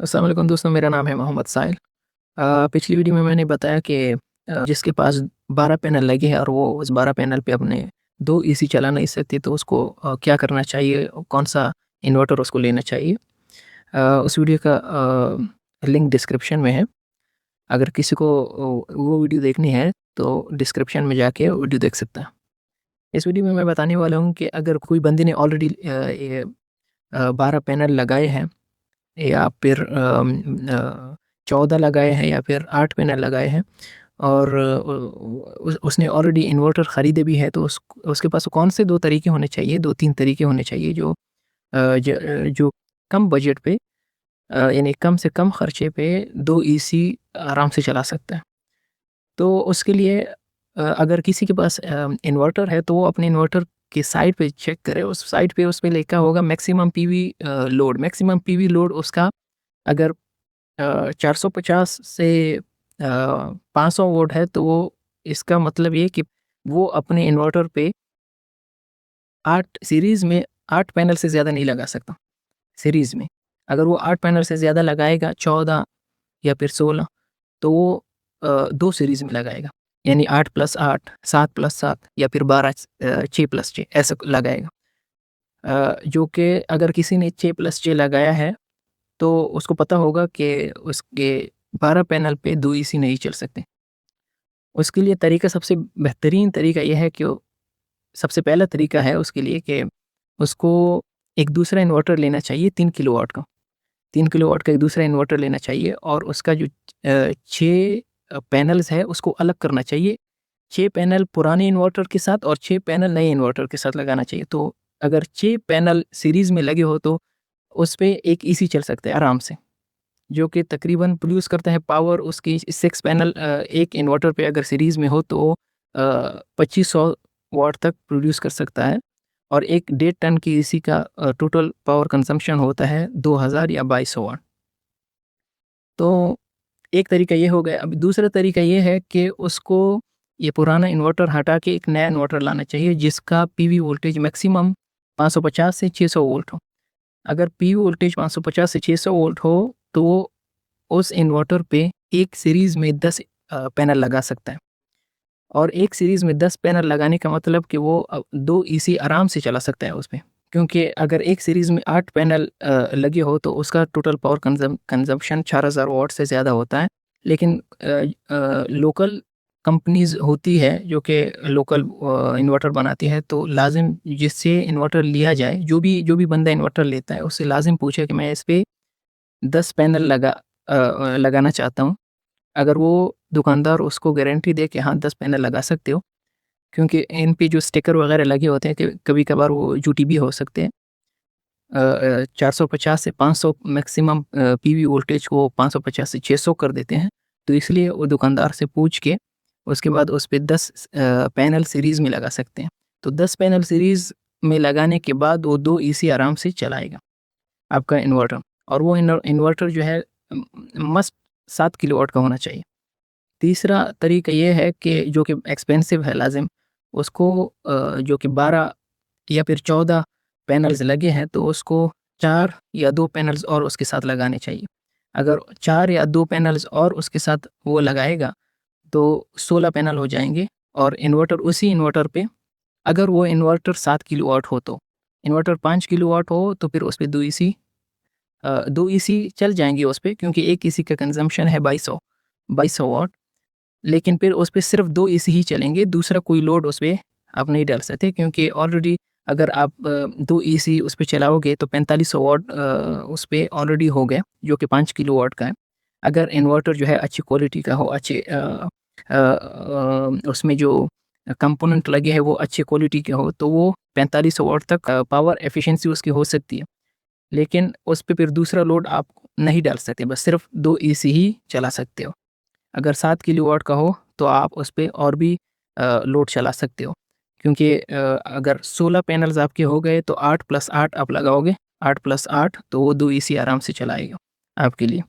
अस्सलाम वालेकुम दोस्तों, मेरा नाम है मोहम्मद साहिल। पिछली वीडियो में मैंने बताया कि जिसके पास 12 पैनल लगे हैं और वो उस 12 पैनल पे अपने 2 एसी चला नहीं सकते, तो उसको क्या करना चाहिए, कौन-सा इन्वर्टर उसको लेना चाहिए। उस वीडियो का लिंक डिस्क्रिप्शन में है। अगर किसी को वो वीडियो देखनी है तो डिस्क्रिप्शन में जाके वीडियो देख सकता है। इस वीडियो में मैं बताने वाला हूँ कि अगर कोई बंदे ने ऑलरेडी 12 पैनल लगाए हैं या फिर 14 लगाए हैं या फिर 8 पैनल लगाए हैं और उसने ऑलरेडी इन्वर्टर ख़रीदे भी है, तो उसके पास कौन से 2 तरीके होने चाहिए, 2-3 तरीके होने चाहिए जो कम बजट पे यानी कम से कम खर्चे पे 2 एसी आराम से चला सकता है। तो उसके लिए अगर किसी के पास इन्वर्टर है तो वो अपने इन्वर्टर की साइट पे चेक करे। उस साइट पे उसमें लिखा होगा maximum PV load. Maximum PV load उसका अगर 450 से 500 वोल्ट है, तो वो इसका मतलब ये कि वो अपने इन्वर्टर पे 8 सीरीज़ में 8 पैनल से ज़्यादा नहीं लगा सकता, सीरीज़ में। अगर वो 8 पैनल से ज़्यादा लगाएगा, 14 या फिर 16, तो वो 2 सीरीज़ में लगाएगा। यानी 8+8, 7+7 या फिर 6+6 ऐसा लगाएगा। जो कि अगर किसी ने 6+6 लगाया है, तो उसको पता होगा कि उसके 12 पैनल पे 2 एसी नहीं चल सकते। उसके लिए तरीका, सबसे बेहतरीन तरीका ये है कि सबसे पहला तरीका है उसके लिए कि उसको एक दूसरा इन्वर्टर लेना चाहिए 3 किलोवाट का। 3 किलोवाट का एक दूसरा इन्वर्टर लेना चाहिए और उसका जो 6 पैनल्स है उसको अलग करना चाहिए। 6 पैनल पुराने इन्वर्टर के साथ और 6 पैनल नए इन्वर्टर के साथ लगाना चाहिए। तो अगर 6 पैनल सीरीज़ में लगे हो तो उस पे एक एसी चल सकता है आराम से, जो कि तकरीबन प्रोड्यूस करता है पावर। उसकी 6 पैनल एक इन्वर्टर पे अगर सीरीज़ में हो तो 2500 वाट तक प्रोड्यूस कर सकता है और 1 टन की एसी का टोटल पावर कंजम्पशन होता है 2000 या 2200 वाट। तो एक तरीका ये हो गया। अब दूसरा तरीका ये है कि उसको ये पुराना इन्वर्टर हटा के एक नया इन्वर्टर लाना चाहिए जिसका पीवी वोल्टेज मैक्सिमम 550 से 600 वोल्ट हो। अगर पीवी वोल्टेज 550 से 600 वोल्ट हो तो वो उस इन्वर्टर पे एक सीरीज़ में 10 पैनल लगा सकता है। और एक सीरीज़ में 10 पैनल लगाने का मतलब कि वो 2 एसी आराम से चला सकता है उसपे। क्योंकि अगर एक सीरीज़ में 8 पैनल लगे हो तो उसका टोटल पावर कंज़म्पशन 4000 वाट से ज़्यादा होता है। लेकिन लोकल कंपनीज़ होती है जो कि लोकल इन्वर्टर बनाती है, तो लाज़िम जिससे इन्वर्टर लिया जाए, जो भी बंदा इन्वर्टर लेता है उससे लाज़िम पूछे कि मैं इस पे 10 पैनल लगाना चाहता हूँ। अगर वो दुकानदार उसको गारंटी दे कि हाँ 10 पैनल लगा सकते हो, क्योंकि इन पे जो स्टिकर वगैरह लगे होते हैं कि कभी-कभार वो झूठी भी हो सकते हैं। 450 से 500 मैक्सिमम पीवी वोल्टेज को 550 से 600 कर देते हैं। तो इसलिए वो दुकानदार से पूछ के उसके बाद उस पे 10 पैनल सीरीज़ में लगा सकते हैं। तो 10 पैनल सीरीज़ में लगाने के बाद वो 2 एसी आराम से चलाएगा आपका इन्वर्टर। और वो इन्वर्टर जो है मस्ट 7 किलोवाट का होना चाहिए। तीसरा तरीका ये है कि जो कि एक्सपेंसिव है लाज़िम, उसको जो कि 12 या फिर 14 पैनल्स लगे हैं तो उसको 4 या 2 पैनल्स और उसके साथ लगाने चाहिए। अगर 4 या 2 पैनल्स और उसके साथ वो लगाएगा तो 16 पैनल हो जाएँगे। और उसी इन्वर्टर पे अगर वो इन्वर्टर 7 किलोवाट हो तो, इन्वर्टर 5 किलोवाट हो तो फिर उसपे 2 एसी चल जाएँगे उस पे, क्योंकि एक एसी का कंज़म्पशन है 2200 वाट। लेकिन फिर उस पे सिर्फ 2 एसी ही चलेंगे, दूसरा कोई लोड उस पे आप नहीं डाल सकते, क्योंकि ऑलरेडी अगर आप 2 एसी उस पे चलाओगे तो 4500 वाट उस पे ऑलरेडी हो गया, जो कि 5 किलोवाट का है। अगर इन्वर्टर जो है अच्छी क्वालिटी का हो, अच्छे उसमें जो कंपोनेंट लगे हैं वो अच्छे क्वालिटी के हो, तो वो 4500 वाट तक पावर एफिशिएंसी उसकी हो सकती है। लेकिन उस पे फिर दूसरा लोड आप नहीं डाल सकते, बस सिर्फ 2 एसी ही चला सकते हो। अगर 7 किलोवाट का हो तो आप उस पे और भी लोड चला सकते हो, क्योंकि अगर 16 पैनल्स आपके हो गए तो 8+8 आप लगाओगे, 8+8 तो वो 2 एसी आराम से चलाएगा आपके लिए।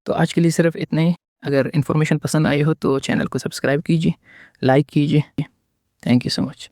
तो आज के लिए सिर्फ इतना ही। अगर इन्फॉर्मेशन पसंद आई हो तो चैनल को सब्सक्राइब कीजिए, लाइक कीजिए। Thank you so much.